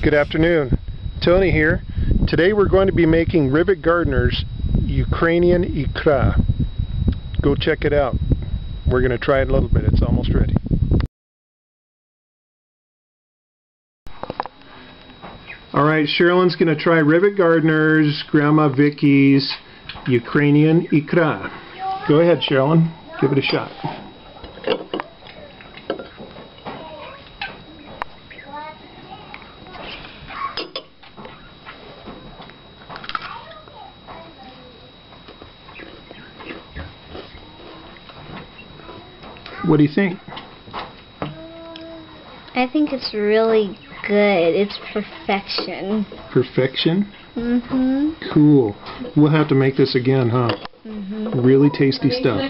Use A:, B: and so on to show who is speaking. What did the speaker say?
A: Good afternoon, Tony here. Today we're going to be making Rivet Gardner's Ukrainian Ikra. Go check it out. We're going to try it a little bit. It's almost ready. Alright, Sherilyn's going to try Rivet Gardner's, Grandma Vicky's Ukrainian Ikra. Go ahead, Sherilyn. Give it a shot. What do you think?
B: I think it's really good. It's perfection.
A: Perfection?
B: Mm-hmm.
A: Cool. We'll have to make this again, huh?
B: Mm-hmm.
A: Really tasty stuff.